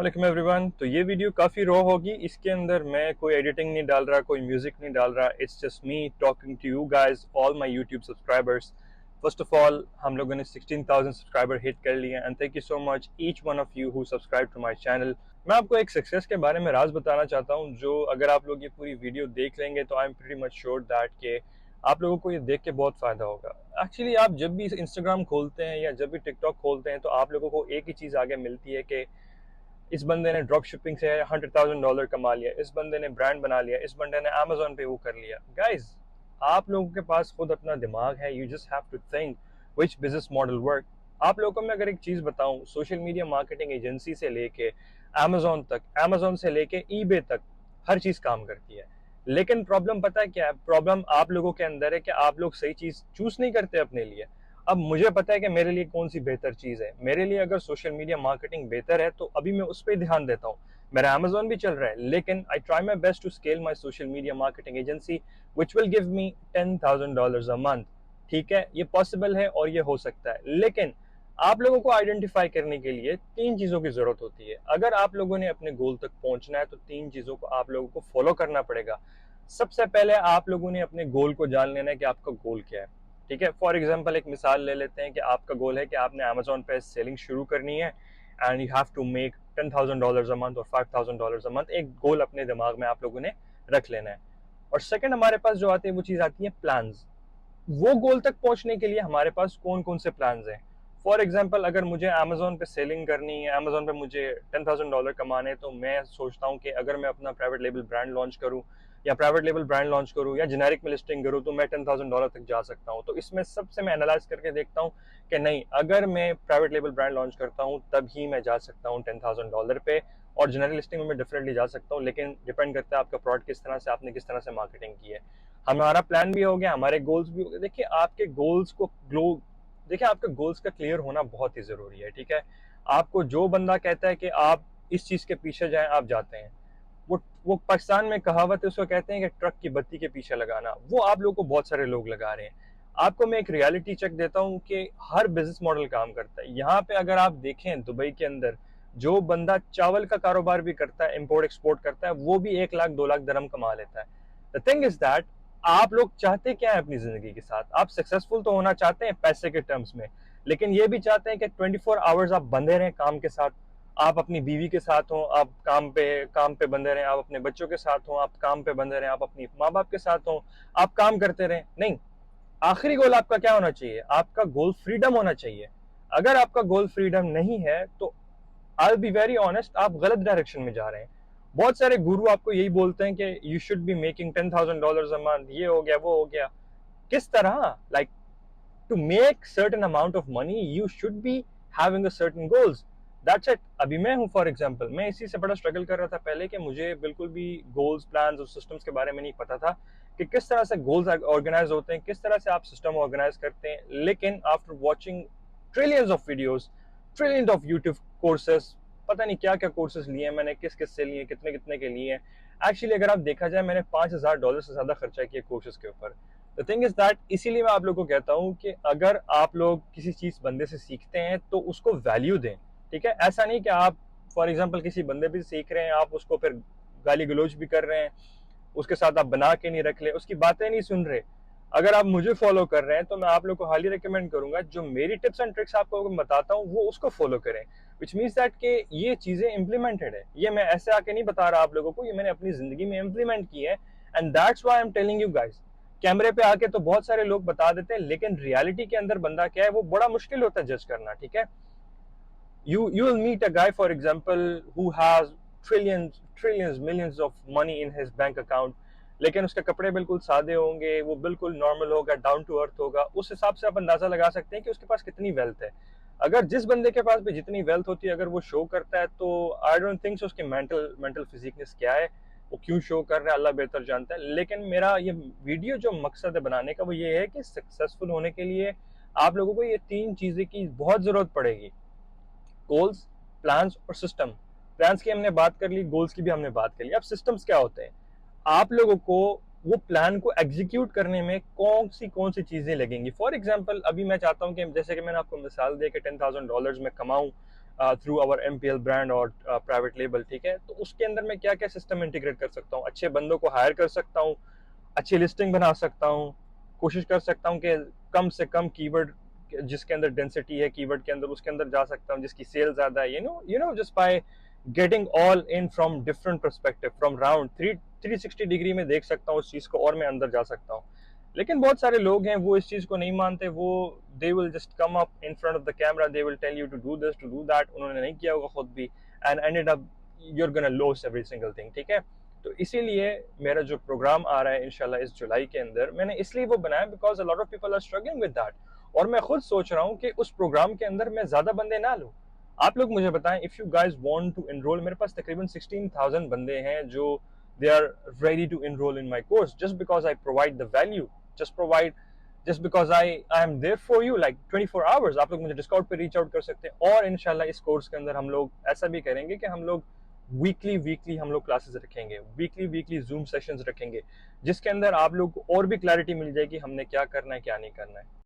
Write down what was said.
वालेकुम एवरीवन। तो ये वीडियो काफ़ी रॉ होगी। इसके अंदर मैं कोई एडिटिंग नहीं डाल रहा, कोई म्यूजिक नहीं डाल रहा। It's just me talking to you guys, all my YouTube subscribers. First of all, हम लोगों ने 16,000 सब्सक्राइबर हिट कर लिए and thank you so much each one of you who subscribe to my channel. मैं आपको एक सक्सेस के बारे में राज बताना चाहता हूँ, जो अगर आप लोग ये पूरी वीडियो देख लेंगे तो I am pretty much sure that के आप लोगों को ये देख के बहुत फायदा होगा। एक्चुअली आप जब भी इंस्टाग्राम खोलते हैं या जब भी टिकटॉक खोलते हैं तो आप लोगों को एक ही चीज़ आगे मिलती है कि इस बंदे ने ड्रॉप शिपिंग से $100,000 कमा लिया, इस बंदे ने ब्रांड बना लिया, इस बंदे ने अमेजोन पे वो कर लिया। गाइज, आप लोगों के पास खुद अपना दिमाग है। You just have to think which business model work. आप लोगों को मैं अगर एक चीज बताऊं, सोशल मीडिया मार्केटिंग एजेंसी से लेके अमेजोन तक, अमेजोन से लेके ईबे तक हर चीज काम करती है। लेकिन प्रॉब्लम पता है क्या है? प्रॉब्लम आप लोगों के अंदर है कि आप लोग सही चीज चूज नहीं करते अपने लिए। अब मुझे पता है कि मेरे लिए कौन सी बेहतर चीज है। मेरे लिए अगर सोशल मीडिया मार्केटिंग बेहतर है तो अभी मैं उस पर ध्यान देता हूँ। मेरा अमेजोन भी चल रहा है, लेकिन I try my best to scale my social media marketing agency which will give me $10,000 a month. ठीक है, ये पॉसिबल है और ये हो सकता है, लेकिन आप लोगों को आइडेंटिफाई करने के लिए तीन चीजों की जरूरत होती है। अगर आप लोगों ने अपने गोल तक पहुंचना है तो तीन चीजों को आप लोगों को फॉलो करना पड़ेगा। सबसे पहले आप लोगों ने अपने गोल को जान लेना है कि आपका गोल क्या है। ठीक है, फॉर एग्जाम्पल एक मिसाल ले लेते हैं कि आपका गोल है कि आपने अमेजोन पे सेलिंग शुरू करनी है and you have to make $10,000 a month और $5,000 अ मंथ। एक गोल अपने दिमाग में आप लोगों ने रख लेना है। और सेकंड हमारे पास जो आती है वो चीज आती है प्लान्स। वो गोल तक पहुंचने के लिए हमारे पास कौन कौन से प्लान्स हैं। फॉर एग्जाम्पल, अगर मुझे अमेजोन पे सेलिंग करनी है, अमेजोन पे मुझे $10,000 कमाने, तो मैं सोचता हूँ कि अगर मैं अपना प्राइवेट लेबल ब्रांड लॉन्च करूँ या प्राइवेट लेबल ब्रांड लॉन्च करूँ या जेनेरिक में लिस्टिंग करूँ तो मैं $10,000 तक जा सकता हूँ। तो इसमें सबसे मैं एनालाइज करके देखता हूँ कि नहीं, अगर मैं प्राइवेट लेबल ब्रांड लॉन्च करता हूँ तभी मैं जा सकता हूँ $10,000 पे, और जेनेरिक लिस्टिंग में मैं डेफिनेटली जा सकता हूँ। लेकिन डिपेंड करता है आपका प्रोडक्ट किस तरह से, आपने किस तरह से मार्केटिंग की है। हमारा प्लान भी हो गया, हमारे गोल्स भी हो गए। देखिए आपके गोल्स को ग्लो देखिए आपके गोल्स का क्लियर होना बहुत ही जरूरी है। ठीक है, आपको जो बंदा कहता है कि आप इस चीज के पीछे जाएं, आप जाते हैं। वो पाकिस्तान में कहावत है, उसको कहते हैं कि ट्रक की बत्ती के पीछे लगाना। वो आप लोग को बहुत सारे लोग लगा रहे हैं। आपको मैं एक रियलिटी चेक देता हूं कि हर बिजनेस मॉडल काम करता है। यहाँ पे अगर आप देखें दुबई के अंदर, जो बंदा चावल का कारोबार भी करता है, इंपोर्ट एक्सपोर्ट करता है, वो भी 1 लाख 2 लाख दरम कमा लेता है। द थिंग इज दैट, आप लोग चाहते क्या है अपनी जिंदगी के साथ? आप सक्सेसफुल तो होना चाहते हैं पैसे के टर्म्स में, लेकिन ये भी चाहते हैं कि 24 आवर्स आप बंधे रहें काम के साथ। आप अपनी बीवी के साथ हो, आप काम पे बंधे रहें, आप अपने बच्चों के साथ हो, आप काम पे बंधे रहें, आप अपनी माँ बाप के साथ हो, आप काम करते रहें। नहीं, आखिरी गोल आपका क्या होना चाहिए? आपका गोल फ्रीडम होना चाहिए। अगर आपका गोल फ्रीडम नहीं है तो आई बी वेरी ऑनेस्ट, आप गलत डायरेक्शन में जा रहे हैं। बहुत सारे गुरु आपको यही बोलते हैं कि you should be making $10,000 a month, ये हो गया वो हो गया। किस तरह? Like, to make certain amount of money you should be having a certain goals. That's it. अभी मैं हूँ फॉर एग्जाम्पल, मैं इसी से बड़ा स्ट्रगल कर रहा था पहले कि मुझे बिल्कुल भी गोल्स, प्लान्स और सिस्टम्स के बारे में नहीं पता था कि किस तरह से गोल्स ऑर्गेनाइज होते हैं, किस तरह से आप सिस्टम ऑर्गेनाइज करते हैं। लेकिन after watching trillions of videos, trillions of YouTube courses, पता नहीं क्या क्या कोर्सेस लिए हैं मैंने, किस किस से लिए, कितने कितने के लिए हैं। एक्चुअली अगर आप देखा जाए, मैंने $5,000 से ज्यादा खर्चा किया कोर्सेज के ऊपर। द थिंग इज दैट, इसीलिए मैं आप लोगों को कहता हूं कि अगर आप लोग किसी चीज बंदे से सीखते हैं तो उसको वैल्यू दें। ठीक है, ऐसा नहीं कि आप फॉर एग्जाम्पल किसी बंदे भी सीख रहे हैं, आप उसको फिर गाली गलौज भी कर रहे हैं, उसके साथ आप बना के नहीं रख ले, उसकी बातें नहीं सुन रहे। अगर आप मुझे फॉलो कर रहे हैं तो मैं आप लोग को हाईली रिकमेंड करूंगा, जो मेरी टिप्स एंड ट्रिक्स आपको बताता हूँ वो उसको फॉलो करें। विच मीन्स दैट कि ये चीजें इंप्लीमेंटेड है। ये मैं ऐसे आके नहीं बता रहा आप लोगों को, ये मैंने अपनी जिंदगी में इंप्लीमेंट की है। And that's why I am telling you guys. कैमरे पे आके तो बहुत सारे लोग बता देते हैं, लेकिन रियलिटी के अंदर बंदा क्या है वो बड़ा मुश्किल होता है जज करना। ठीक है, you will meet a guy, for example, who has trillions millions of money in his bank account, लेकिन उसके कपड़े बिल्कुल सादे होंगे, वो बिल्कुल नॉर्मल होगा, डाउन टू अर्थ होगा। उस हिसाब से आप अंदाजा लगा सकते हैं कि उसके पास कितनी वेल्थ है। अगर जिस बंदे के पास भी जितनी वेल्थ होती है, अगर वो शो करता है, तो आई डोंट थिंक सो उसकी मेंटल फिजिकनेस क्या है, वो क्यों शो कर रहा है, अल्लाह बेहतर जानता है। लेकिन मेरा ये वीडियो जो मकसद है बनाने का वो ये है कि सक्सेसफुल होने के लिए आप लोगों को ये तीन चीजें की बहुत जरूरत पड़ेगी: गोल्स, प्लान्स और सिस्टम। प्लान्स की हमने बात कर ली, गोल्स की भी हमने बात कर ली। अब सिस्टम्स क्या होते हैं? आप लोगों को वो प्लान को एग्जीक्यूट करने में कौन सी चीजें लगेंगी। फॉर एग्जाम्पल, अभी मैं चाहता हूं कि जैसे कि मैंने आपको मिसाल दी कि $10,000 में कमाऊं थ्रू आवर MPL ब्रांड और प्राइवेट लेबल, ठीक है। तो उसके अंदर मैं क्या क्या सिस्टम इंटीग्रेट कर सकता हूँ, अच्छे बंदों को हायर कर सकता हूँ, अच्छी लिस्टिंग बना सकता हूँ, कोशिश कर सकता हूँ कि कम से कम कीवर्ड जिसके अंदर डेंसिटी है कीवर्ड के अंदर, उसके अंदर जा सकता हूँ जिसकी सेल ज्यादा है, you know just by getting all in from different perspective, from round 360 degree में देख सकता हूँ उस चीज को और मैं अंदर जा सकता हूँ। लेकिन बहुत सारे लोग हैं वो इस चीज को नहीं मानते, वो they will just come up in front of the camera, they will tell you to do this to do that, उन्होंने नहीं किया होगा खुद भी, and ended up you are gonna loss every single thing, ठीक है। तो इसीलिए मेरा जो प्रोग्राम आ रहा है इंशाल्लाह इस जुलाई के अंदर, मैंने इसलिए वो बनाया because a lot of people are struggling with that, और मैं खुद सोच रहा हूँ कि उस प्रोग्राम के अंदर मैं ज्यादा बंदे ना लूँ। आप लोग मुझे बताएं, if you guys want to enrol, मेरे पास तकरीबन 16,000 बंदे हैं जो they are ready to enrol in my course, just because I provide the value, just because I am there for you like 24 hours. आप लोग मुझे डिस्काउंट पे रीच आउट कर सकते हैं, और इनशाला इस कोर्स के अंदर हम लोग ऐसा भी करेंगे कि हम लोग वीकली हम लोग क्लासेस रखेंगे, वीकली जूम सेशंस रखेंगे, जिसके अंदर आप लोग को और भी क्लैरिटी मिल जाएगी हमने क्या करना है क्या नहीं करना है।